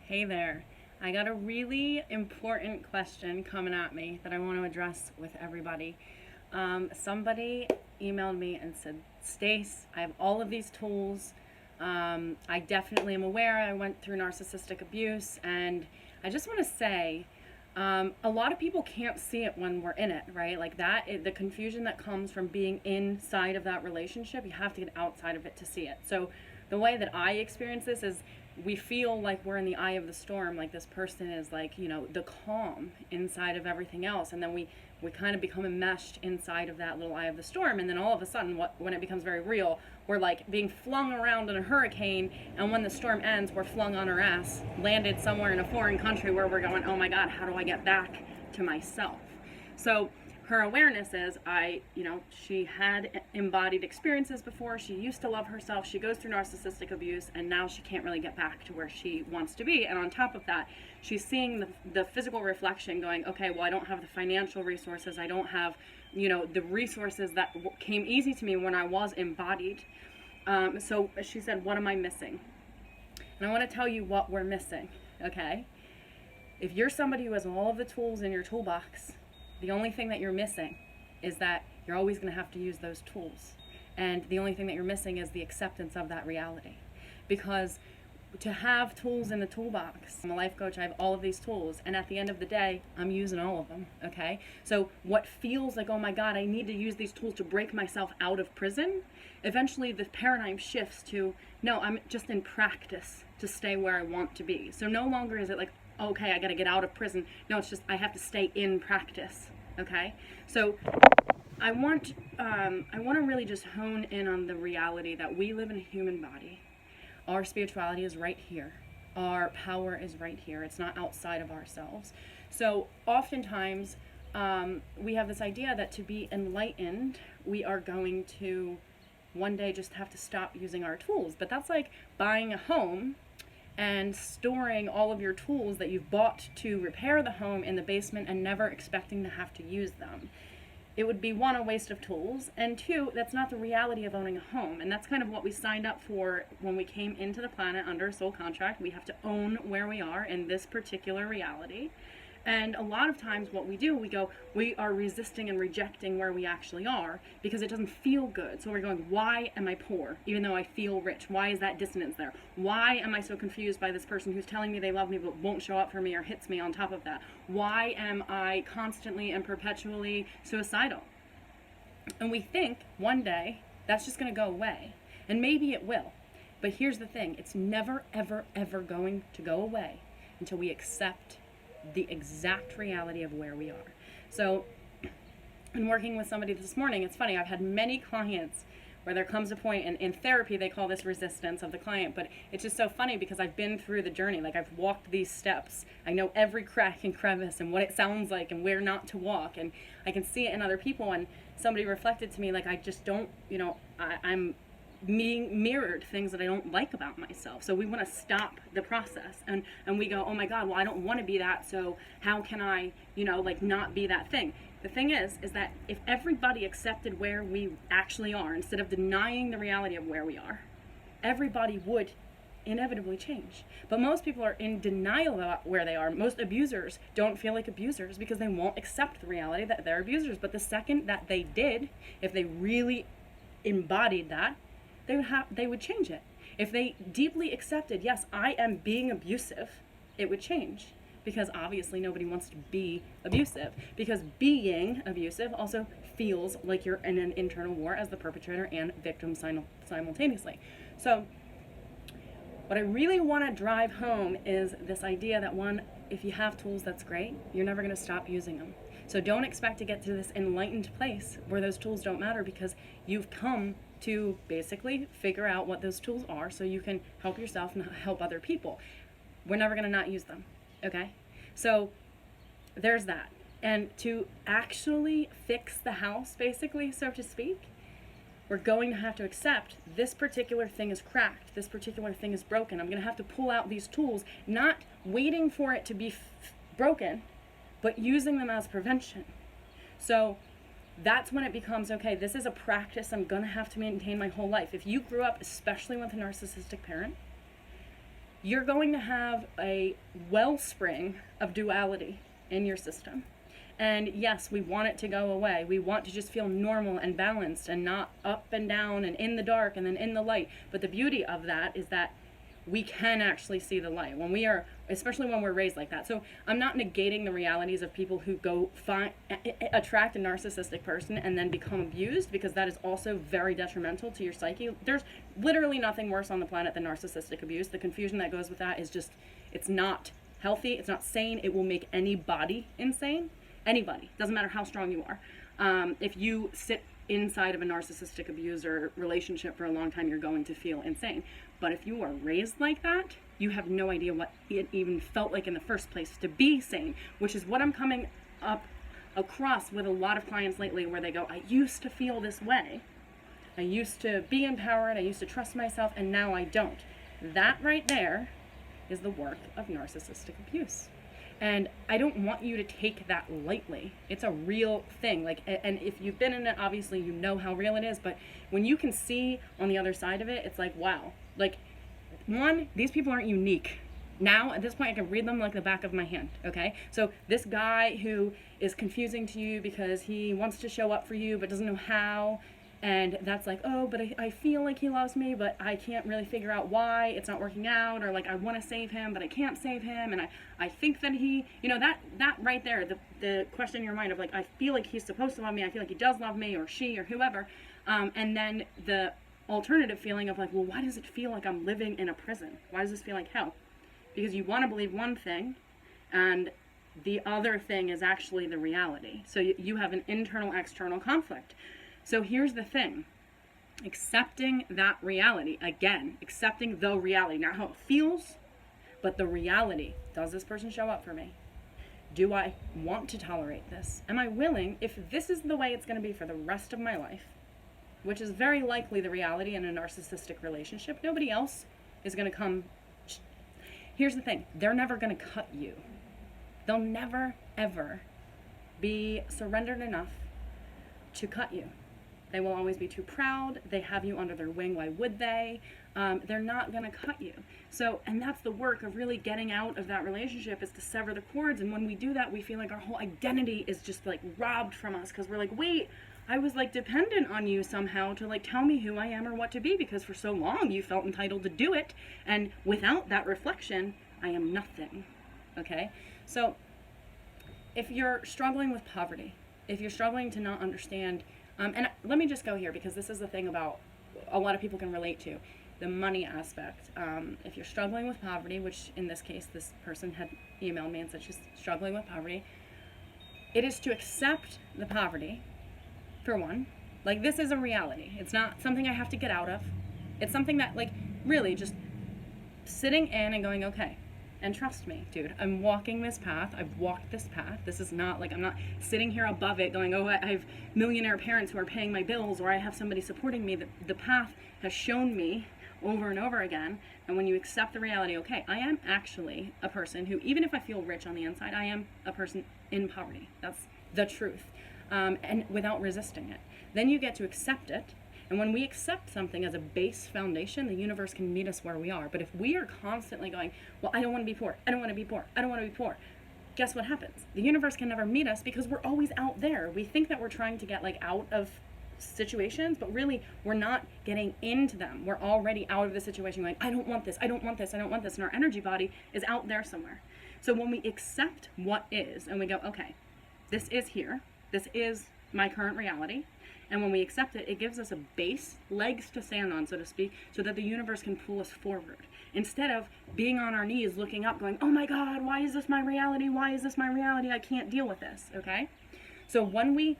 Hey there. I got a really important question coming at me that I want to address with everybody. Somebody emailed me and said, Stace, I have all of these tools. I definitely am aware I went through narcissistic abuse, and I just want to say, a lot of people can't see it when we're in it, right? Like the confusion that comes from being inside of that relationship, you have to get outside of it to see it. So the way that I experience this is we feel like we're in the eye of the storm, like this person is like, the calm inside of everything else. And then we kind of become enmeshed inside of that little eye of the storm. And then all of a sudden, when it becomes very real, we're like being flung around in a hurricane. And when the storm ends, we're flung on our ass, landed somewhere in a foreign country where we're going, oh my God, how do I get back to myself? So her awareness is, she had embodied experiences before. She used to love herself. She goes through narcissistic abuse, and now she can't really get back to where she wants to be. And on top of that, she's seeing the physical reflection going, okay, well, I don't have the financial resources. I don't have, the resources that came easy to me when I was embodied. So she said, what am I missing? And I want to tell you what we're missing, okay? If you're somebody who has all of the tools in your toolbox, the only thing that you're missing is that you're always going to have to use those tools. And the only thing that you're missing is the acceptance of that reality. Because to have tools in the toolbox, I'm a life coach, I have all of these tools, and at the end of the day, I'm using all of them, okay? So what feels like, oh my God, I need to use these tools to break myself out of prison, eventually the paradigm shifts to, no, I'm just in practice to stay where I want to be. So no longer is it like, okay, I got to get out of prison. No, it's just I have to stay in practice. Okay, so I want to really just hone in on the reality that we live in a human body. Our spirituality is right here. Our power is right here. It's not outside of ourselves. So oftentimes we have this idea that to be enlightened, we are going to one day just have to stop using our tools. But that's like buying a home and storing all of your tools that you've bought to repair the home in the basement and never expecting to have to use them. It would be, one, a waste of tools, and two, that's not the reality of owning a home. And that's kind of what we signed up for when we came into the planet under a soul contract. We have to own where we are in this particular reality. And a lot of times what we do, we are resisting and rejecting where we actually are because it doesn't feel good. So we're going, why am I poor even though I feel rich? Why is that dissonance there? Why am I so confused by this person who's telling me they love me but won't show up for me or hits me on top of that? Why am I constantly and perpetually suicidal? And we think one day that's just going to go away. And maybe it will. But here's the thing. It's never, ever, ever going to go away until we accept the exact reality of where we are. So in working with somebody this morning, it's funny, I've had many clients where there comes a point, and in therapy they call this resistance of the client, but it's just so funny because I've been through the journey. Like, I've walked these steps. I know every crack and crevice and what it sounds like and where not to walk, and I can see it in other people. And somebody reflected to me, like, I just don't, I'm being mirrored things that I don't like about myself. So we want to stop the process, and we go, oh my God, well, I don't want to be that, so how can I not be that thing? The thing is that if everybody accepted where we actually are instead of denying the reality of where we are, everybody would inevitably change. But most people are in denial about where they are. Most abusers don't feel like abusers because they won't accept the reality that they're abusers. But the second that they did, if they really embodied that, they would change it. If they deeply accepted, yes, I am being abusive, it would change. Because obviously nobody wants to be abusive. Because being abusive also feels like you're in an internal war as the perpetrator and victim simultaneously. So what I really want to drive home is this idea that, one, if you have tools, that's great. You're never going to stop using them. So don't expect to get to this enlightened place where those tools don't matter, because you've come to basically figure out what those tools are so you can help yourself and help other people. We're never going to not use them, okay? So there's that. And to actually fix the house, basically, so to speak, we're going to have to accept this particular thing is cracked, this particular thing is broken. I'm going to have to pull out these tools, not waiting for it to be broken, but using them as prevention. So that's when it becomes, okay, this is a practice I'm going to have to maintain my whole life. If you grew up, especially with a narcissistic parent, you're going to have a wellspring of duality in your system. And yes, we want it to go away. We want to just feel normal and balanced and not up and down and in the dark and then in the light. But the beauty of that is that we can actually see the light when we are, especially when we're raised like that. So I'm not negating the realities of people who go attract a narcissistic person and then become abused, because that is also very detrimental to your psyche. There's literally nothing worse on the planet than narcissistic abuse. The confusion that goes with that is just, it's not healthy, it's not sane. It will make anybody insane. Anybody, doesn't matter how strong you are. If you sit inside of a narcissistic abuser relationship for a long time, you're going to feel insane. But if you are raised like that, you have no idea what it even felt like in the first place to be sane, which is what I'm coming up across with a lot of clients lately, where they go, I used to feel this way. I used to be empowered, I used to trust myself, and now I don't. That right there is the work of narcissistic abuse. And I don't want you to take that lightly. It's a real thing. Like, and if you've been in it, obviously you know how real it is. But when you can see on the other side of it, it's like, wow. Like, one, these people aren't unique. Now, at this point, I can read them like the back of my hand, okay? So this guy who is confusing to you because he wants to show up for you but doesn't know how, and that's like, oh, but I feel like he loves me, but I can't really figure out why it's not working out, or like I want to save him, but I can't save him, and I think that he, you know, that right there, the question in your mind of like, I feel like he's supposed to love me, I feel like he does love me, or she, or whoever, and then the alternative feeling of like, well, why does it feel like I'm living in a prison? Why does this feel like hell? Because you want to believe one thing, and the other thing is actually the reality. So you have an internal-external conflict. So here's the thing, accepting that reality, again, accepting the reality, not how it feels, but the reality. Does this person show up for me? Do I want to tolerate this? Am I willing, if this is the way it's going to be for the rest of my life, which is very likely the reality in a narcissistic relationship, nobody else is going to come. Here's the thing, they're never going to cut you. They'll never, ever be surrendered enough to cut you. They will always be too proud. They have you under their wing. Why would they? They're not going to cut you. So, and that's the work of really getting out of that relationship, is to sever the cords. And when we do that, we feel like our whole identity is just like robbed from us, because we're like, wait, I was like dependent on you somehow to like tell me who I am or what to be, because for so long you felt entitled to do it. And without that reflection, I am nothing. Okay? So if you're struggling with poverty, if you're struggling to not understand, and let me just go here, because this is the thing about a lot of people can relate to, the money aspect. If you're struggling with poverty, which in this case, this person had emailed me and said she's struggling with poverty, it is to accept the poverty, for one. Like, this is a reality. It's not something I have to get out of. It's something that, like, really just sitting in and going, okay, and trust me, dude, I'm walking this path. I've walked this path. This is not like, I'm not sitting here above it going, oh, I have millionaire parents who are paying my bills, or I have somebody supporting me. The path has shown me over and over again. And when you accept the reality, okay, I am actually a person who, even if I feel rich on the inside, I am a person in poverty. That's the truth. And without resisting it. Then you get to accept it. And when we accept something as a base foundation, the universe can meet us where we are. But if we are constantly going, well, I don't want to be poor, I don't want to be poor, I don't want to be poor, guess what happens? The universe can never meet us, because we're always out there. We think that we're trying to get like out of situations, but really we're not getting into them. We're already out of the situation going, I don't want this, I don't want this, I don't want this. And our energy body is out there somewhere. So when we accept what is, and we go, okay, this is here, this is my current reality. And when we accept it, it gives us a base, legs to stand on, so to speak, so that the universe can pull us forward. Instead of being on our knees, looking up, going, oh my God, why is this my reality? Why is this my reality? I can't deal with this, okay? So when we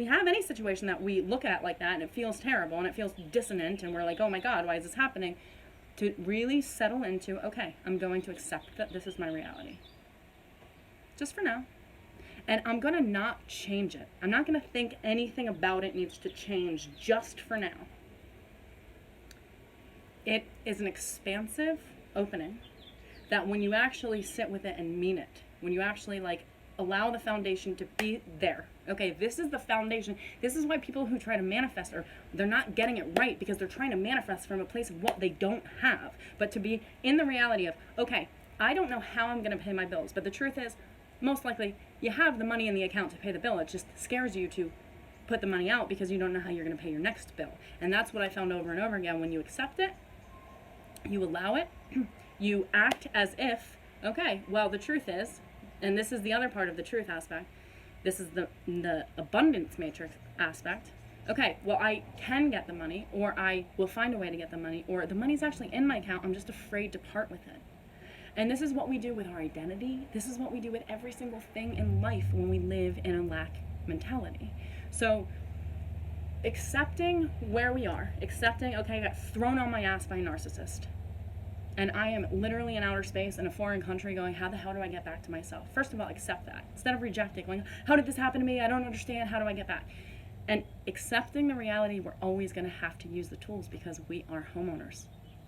have any situation that we look at like that, and it feels terrible, and it feels dissonant, and we're like, oh my God, why is this happening? To really settle into, okay, I'm going to accept that this is my reality. Just for now. And I'm going to not change it. I'm not going to think anything about it needs to change just for now. It is an expansive opening that when you actually sit with it and mean it, when you actually like allow the foundation to be there, Okay, this is the foundation. This is why people who try to manifest they're not getting it right, because they're trying to manifest from a place of what they don't have. But to be in the reality of, okay, I don't know how I'm going to pay my bills, but the truth is, most likely, you have the money in the account to pay the bill. It just scares you to put the money out because you don't know how you're going to pay your next bill. And that's what I found over and over again. When you accept it, you allow it, you act as if, okay, well, the truth is, and this is the other part of the truth aspect, this is the abundance matrix aspect. Okay, well, I can get the money, or I will find a way to get the money, or the money's actually in my account, I'm just afraid to part with it. And this is what we do with our identity. This is what we do with every single thing in life when we live in a lack mentality. So accepting where we are, accepting, okay, I got thrown on my ass by a narcissist, and I am literally in outer space in a foreign country going, how the hell do I get back to myself? First of all, accept that. Instead of rejecting, going, how did this happen to me? I don't understand. How do I get back? And accepting the reality, we're always going to have to use the tools because we are homeowners,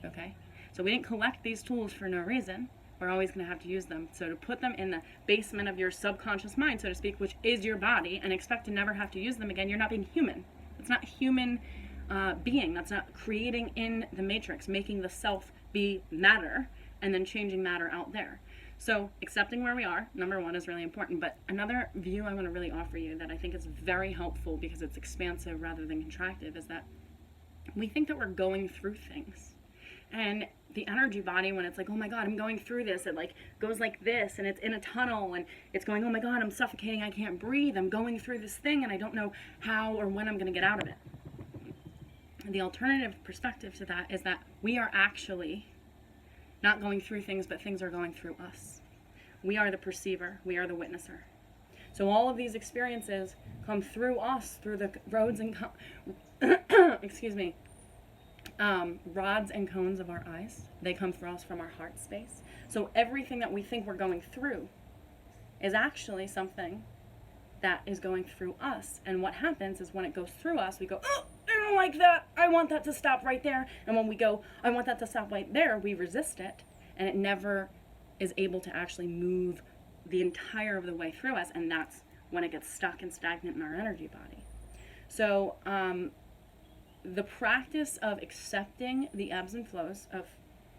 okay? So we didn't collect these tools for no reason. We're always going to have to use them. So to put them in the basement of your subconscious mind, so to speak, which is your body, and expect to never have to use them again, you're not being human. It's not human being. That's not creating in the matrix, making the self be matter, and then changing matter out there. So accepting where we are, number one, is really important. But another view I want to really offer you that I think is very helpful because it's expansive rather than contractive is that we think that we're going through things. And the energy body, when it's like, oh my God, I'm going through this, it like goes like this, and it's in a tunnel, and it's going, oh my God, I'm suffocating, I can't breathe, I'm going through this thing, and I don't know how or when I'm going to get out of it. And the alternative perspective to that is that we are actually not going through things, but things are going through us. We are the perceiver, we are the witnesser. So all of these experiences come through us, through the roads and excuse me, rods and cones of our eyes. They come through us from our heart space. So everything that we think we're going through is actually something that is going through us. And what happens is when it goes through us, we go, oh, I don't like that. I want that to stop right there. And when we go, I want that to stop right there, we resist it. And it never is able to actually move the entire of the way through us. And that's when it gets stuck and stagnant in our energy body. So the practice of accepting the ebbs and flows of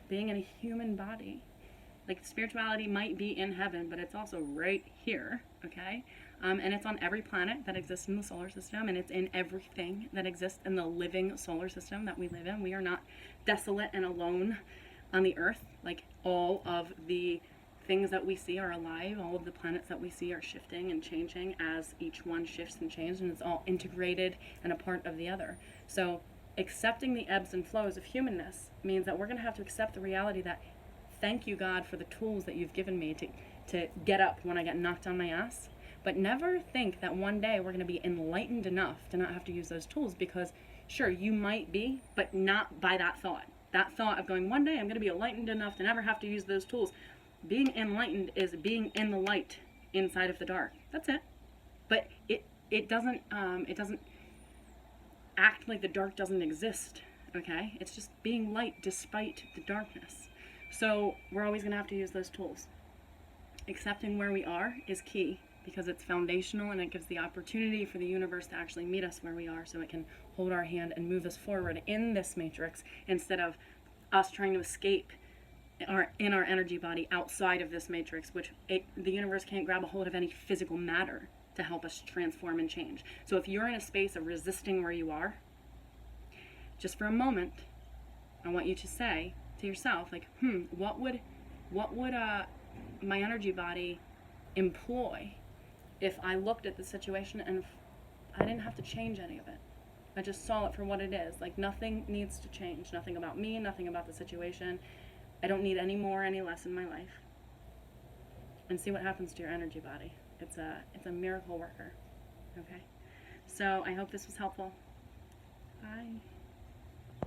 being in a human body, like spirituality might be in heaven, but it's also right here, okay? And it's on every planet that exists in the solar system, and it's in everything that exists in the living solar system that we live in. We are not desolate and alone on the earth. Like, all of the things that we see are alive. All of the planets that we see are shifting and changing as each one shifts and changes, and it's all integrated and a part of the other. So accepting the ebbs and flows of humanness means that we're going to have to accept the reality that, thank you, God, for the tools that you've given me to get up when I get knocked on my ass. But never think that one day we're going to be enlightened enough to not have to use those tools, because sure, you might be, but not by that thought. That thought of going, one day I'm going to be enlightened enough to never have to use those tools. Being enlightened is being in the light inside of the dark. That's it. But it doesn't act like the dark doesn't exist, okay? It's just being light despite the darkness. So we're always going to have to use those tools. Accepting where we are is key, because it's foundational, and it gives the opportunity for the universe to actually meet us where we are, so it can hold our hand and move us forward in this matrix, instead of us trying to escape in our energy body outside of this matrix, which the universe can't grab a hold of any physical matter to help us transform and change. So if you're in a space of resisting where you are, just for a moment, I want you to say to yourself, like, what would my energy body employ if I looked at the situation and I didn't have to change any of it? I just saw it for what it is. Like, nothing needs to change. Nothing about me, nothing about the situation. I don't need any more, any less in my life. And see what happens to your energy body. It's a miracle worker. Okay? So I hope this was helpful. Bye.